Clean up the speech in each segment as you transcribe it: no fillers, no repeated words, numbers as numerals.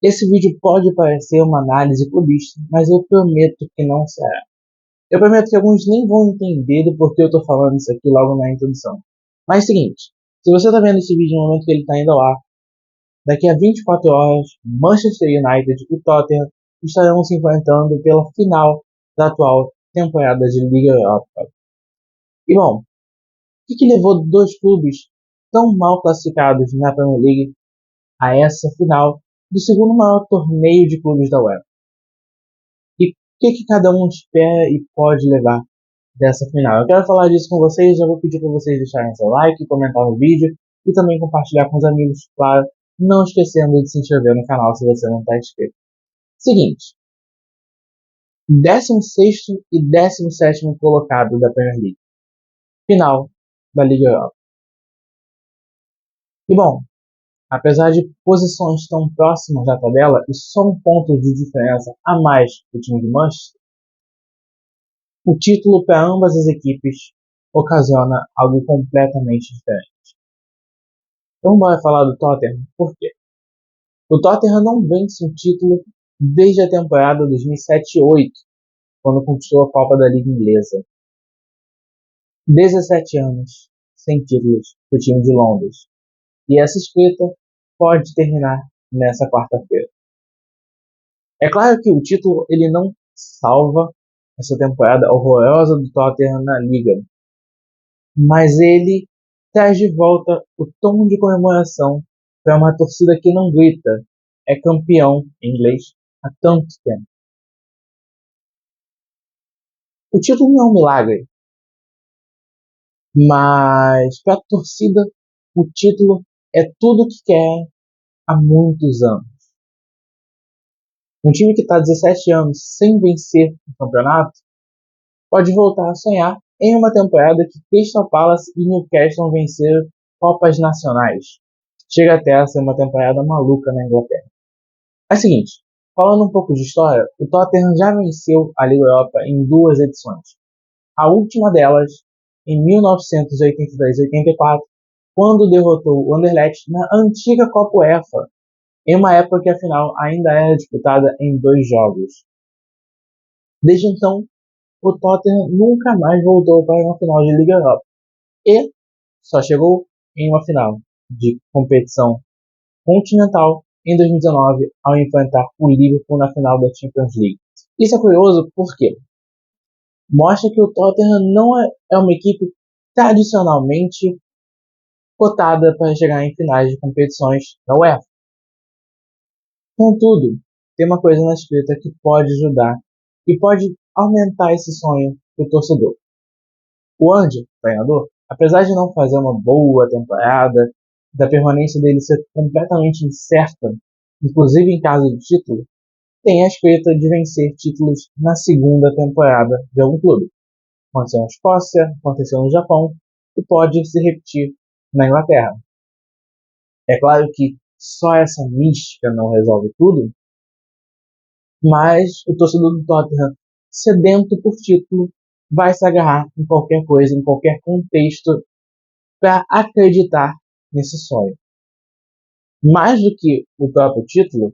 Esse vídeo pode parecer uma análise clubista, mas eu prometo que não será. Eu prometo que alguns nem vão entender do porquê eu tô falando isso aqui logo na introdução. Mas é o seguinte, se você tá vendo esse vídeo no momento que ele tá indo ao ar, daqui a 24 horas, Manchester United e Tottenham estarão se enfrentando pela final da atual temporada de Liga Europa. E bom, o que levou dois clubes tão mal classificados na Premier League a essa final do segundo maior torneio de clubes da UEFA? E o que cada um espera e pode levar dessa final? Eu quero falar disso com vocês, já vou pedir para vocês deixarem seu like, comentar no vídeo e também compartilhar com os amigos, claro, não esquecendo de se inscrever no canal se você não está inscrito. Seguinte, 16º e 17º colocado da Premier League, final da Liga Europa. E bom, apesar de posições tão próximas da tabela e só um ponto de diferença a mais do time de Manchester, o título para ambas as equipes ocasiona algo completamente diferente. Então bora falar do Tottenham, por quê? O Tottenham não vence um título desde a temporada 2007-8, quando conquistou a Copa da Liga Inglesa. 17 anos sem títulos para o time de Londres. E essa escrita pode terminar nessa quarta-feira. É claro que o título ele não salva essa temporada horrorosa do Tottenham na Liga, mas ele traz de volta o tom de comemoração para uma torcida que não grita "é campeão" em inglês há tanto tempo. O título não é um milagre, mas para a torcida o título é tudo o que quer há muitos anos. Um time que está 17 anos sem vencer o campeonato pode voltar a sonhar em uma temporada que Crystal Palace e Newcastle venceram Copas Nacionais. Chega até a ser uma temporada maluca na Inglaterra. É o seguinte, falando um pouco de história, o Tottenham já venceu a Liga Europa em duas edições. A última delas, em 1983-84, quando derrotou o Anderlecht na antiga Copa UEFA, em uma época que a final ainda era disputada em 2 jogos. Desde então, o Tottenham nunca mais voltou para uma final de Liga Europa e só chegou em uma final de competição continental em 2019 ao enfrentar o Liverpool na final da Champions League. Isso é curioso porque mostra que o Tottenham não é uma equipe tradicionalmente cotada para chegar em finais de competições da UEFA. Contudo, tem uma coisa na escrita que pode ajudar e pode aumentar esse sonho do torcedor. O Andy, treinador, apesar de não fazer uma boa temporada, da permanência dele ser completamente incerta, inclusive em caso de título, tem a escrita de vencer títulos na segunda temporada de algum clube. Aconteceu na Escócia, aconteceu no Japão e pode se repetir na Inglaterra. É claro que só essa mística não resolve tudo, mas o torcedor do Tottenham, sedento por título, vai se agarrar em qualquer coisa, em qualquer contexto, para acreditar nesse sonho. Mais do que o próprio título,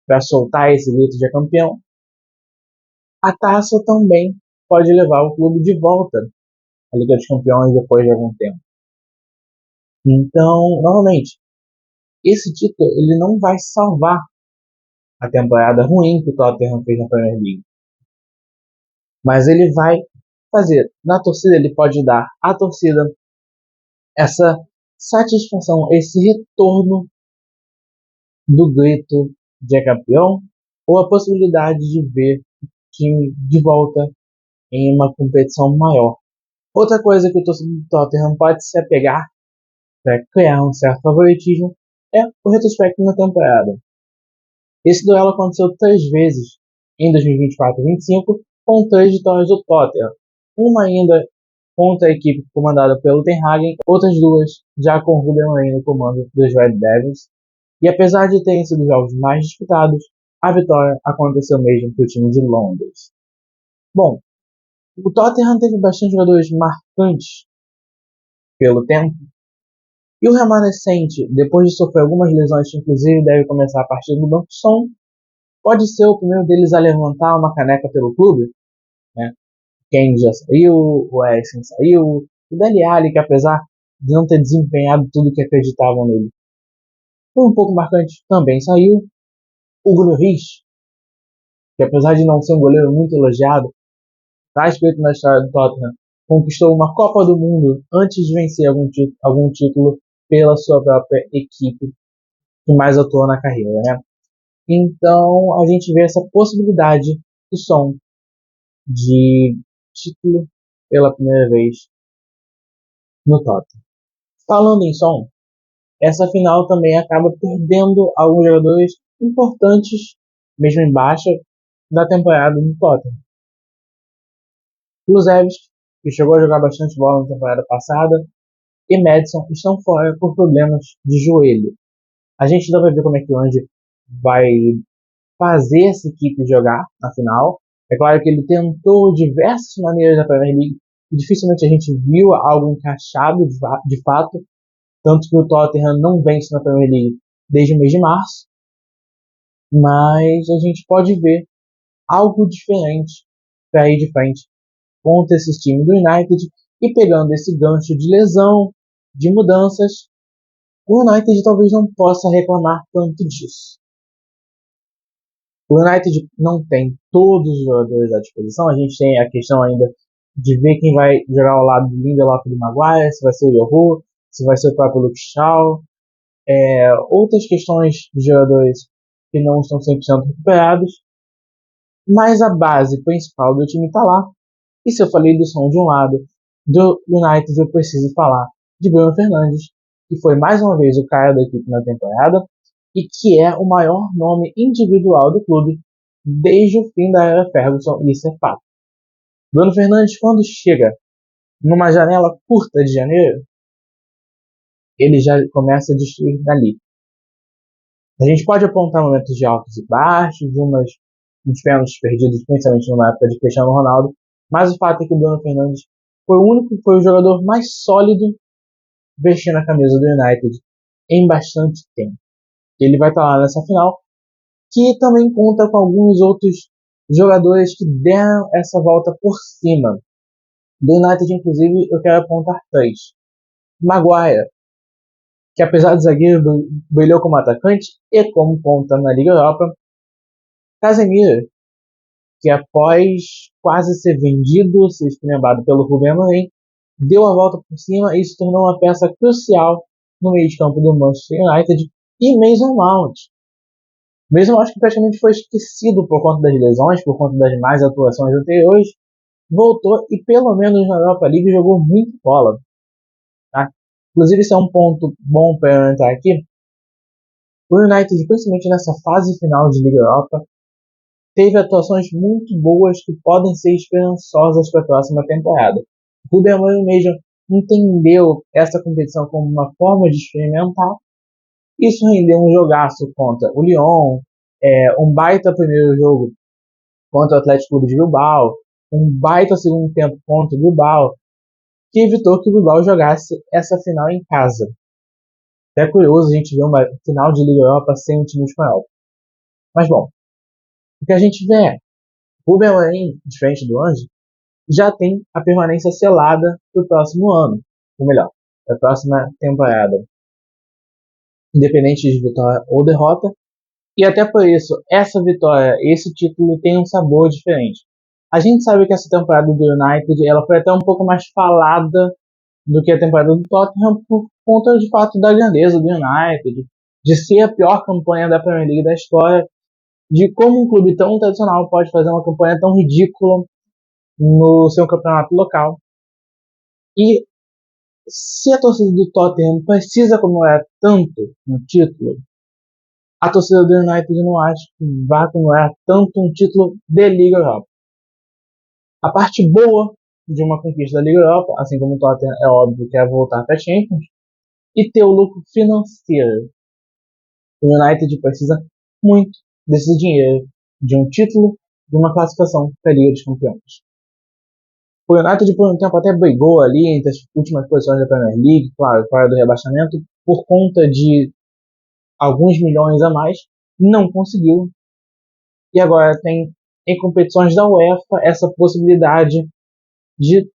para soltar esse grito de campeão, a taça também pode levar o clube de volta à Liga dos Campeões depois de algum tempo. Então, novamente, esse título ele não vai salvar a temporada ruim que o Tottenham fez na Premier League, mas ele vai fazer na torcida, ele pode dar à torcida essa satisfação, esse retorno do grito de campeão ou a possibilidade de ver o time de volta em uma competição maior. Outra coisa que o torcedor do Tottenham pode se apegar para criar um certo favoritismo é o retrospecto na temporada. Esse duelo aconteceu 3 vezes em 2024-25 com 3 vitórias do Tottenham, uma ainda contra a equipe comandada pelo Ten Hag, outras 2 já com Ruben Amorim no comando dos Red Devils. E apesar de terem sido jogos mais disputados, a vitória aconteceu mesmo para o time de Londres. Bom, o Tottenham teve bastante jogadores marcantes pelo tempo, E o remanescente, depois de sofrer algumas lesões que inclusive deve começar a partir do banco som, pode ser o primeiro deles a levantar uma caneca pelo clube, né? Kane já saiu, o Eriksen saiu, o Dele Alli, que apesar de não ter desempenhado tudo que acreditavam nele, foi um pouco marcante, também saiu. O Lloris, que apesar de não ser um goleiro muito elogiado, está escrito na história do Tottenham, conquistou uma Copa do Mundo antes de vencer algum título pela sua própria equipe que mais atuou na carreira, né? Então a gente vê essa possibilidade do Son de título pela primeira vez no Tottenham. Falando em Son, essa final também acaba perdendo alguns jogadores importantes, mesmo em baixa, da temporada do Tottenham. Kulusevski, que chegou a jogar bastante bola na temporada passada, e Maddison estão fora por problemas de joelho. A gente ainda vai ver como é que o Andy vai fazer essa equipe jogar na final. É claro que ele tentou diversas maneiras na Premier League e dificilmente a gente viu algo encaixado de fato, tanto que o Tottenham não vence na Premier League desde o mês de março, mas a gente pode ver algo diferente para ir de frente contra esses times do United e pegando esse gancho de lesão, de mudanças, o United talvez não possa reclamar tanto disso. O United não tem todos os jogadores à disposição. A gente tem a questão ainda de ver quem vai jogar ao lado do Lindelof e do Maguire, se vai ser o Yoho, se vai ser o próprio Luke Shaw. Outras questões de jogadores que não estão 100% recuperados. Mas a base principal do time está lá. E se eu falei do Son de um lado, do United eu preciso falar de Bruno Fernandes, que foi mais uma vez o cara da equipe na temporada e que é o maior nome individual do clube desde o fim da era Ferguson, e isso é fato. Bruno Fernandes, quando chega numa janela curta de janeiro, ele já começa a destruir dali. A gente pode apontar momentos de altos e baixos, uns pênaltis perdidos, principalmente numa época de Cristiano Ronaldo, mas o fato é que o Bruno Fernandes foi o jogador mais sólido vestindo a camisa do United em bastante tempo. Ele vai estar lá nessa final, que também conta com alguns outros jogadores que deram essa volta por cima. Do United, inclusive, eu quero apontar três. Maguire, que apesar de zagueiro, brilhou como atacante e como ponta na Liga Europa. Casemiro, que após quase ser vendido, ser esculhambado pelo Rubem Amorim, deu a volta por cima e se tornou uma peça crucial no meio de campo do Manchester United. E Mason Mount. Mason Mount, que praticamente foi esquecido por conta das lesões, por conta das más atuações anteriores, voltou e pelo menos na Europa League jogou muito bola. Tá? Inclusive, isso é um ponto bom para eu entrar aqui. O United, principalmente nessa fase final de Liga Europa, teve atuações muito boas que podem ser esperançosas para a próxima temporada. O Rubem Amorim mesmo entendeu essa competição como uma forma de experimentar. Isso rendeu um jogaço contra o Lyon, um baita primeiro jogo contra o Atlético Clube de Bilbao, um baita segundo tempo contra o Bilbao, que evitou que o Bilbao jogasse essa final em casa. É curioso a gente ver uma final de Liga Europa sem um time espanhol. Mas bom, o que a gente vê é o Rubem Amorim, diferente do Ange, já tem a permanência selada para o próximo ano, ou melhor, para a próxima temporada. Independente de vitória ou derrota, e até por isso, essa vitória, esse título tem um sabor diferente. A gente sabe que essa temporada do United ela foi até um pouco mais falada do que a temporada do Tottenham por conta de fato da grandeza do United, de ser a pior campanha da Premier League da história, de como um clube tão tradicional pode fazer uma campanha tão ridícula no seu campeonato local. E se a torcida do Tottenham precisa comemorar tanto um título, a torcida do United não acha que vai comemorar tanto um título de Liga Europa. A parte boa de uma conquista da Liga Europa, assim como o Tottenham é óbvio que é voltar para a Champions, e ter o lucro financeiro. O United precisa muito desse dinheiro, de um título, de uma classificação para a Liga dos Campeões. O United por um tempo até brigou ali entre as últimas posições da Premier League, claro, fora do rebaixamento, por conta de alguns milhões a mais, não conseguiu. E agora tem em competições da UEFA essa possibilidade de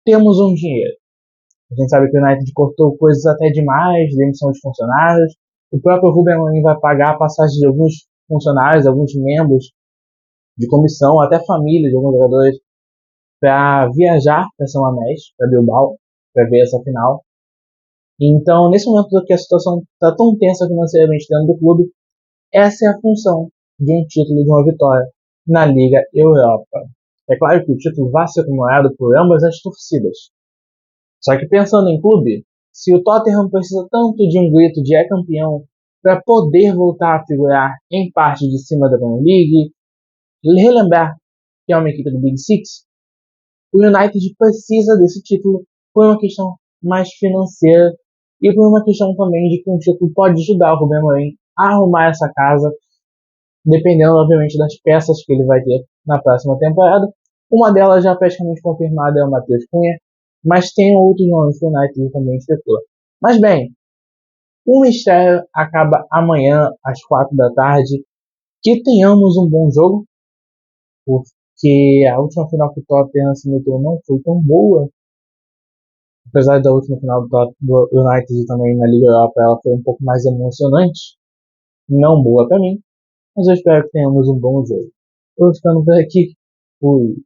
termos um dinheiro. A gente sabe que o United cortou coisas até demais, demissão de funcionários. O próprio Ruben Amorim vai pagar a passagem de alguns funcionários, alguns membros de comissão, até família de alguns jogadores, para viajar para São Mamés, para Bilbao, para ver essa final. Então, nesse momento que a situação está tão tensa financeiramente dentro do clube, essa é a função de um título, de uma vitória na Liga Europa. É claro que o título vai ser comemorado por ambas as torcidas. Só que pensando em clube, se o Tottenham precisa tanto de um grito de é campeão para poder voltar a figurar em parte de cima da Premier League, relembrar que é uma equipe do Big Six, o United precisa desse título por uma questão mais financeira e por uma questão também de que um título pode ajudar o Ruben Amorim a arrumar essa casa, dependendo, obviamente, das peças que ele vai ter na próxima temporada. Uma delas já praticamente confirmada é o Matheus Cunha, mas tem outros nomes que o United também especula. Mas bem, o mistério acaba amanhã às 4 da tarde. Que tenhamos um bom jogo, porque a última final que o Tottenham se meteu não foi tão boa. Apesar da última final do United também na Liga Europa, ela foi um pouco mais emocionante. Não boa para mim, mas eu espero que tenhamos um bom jogo. Eu vou ficando por aqui. Fui.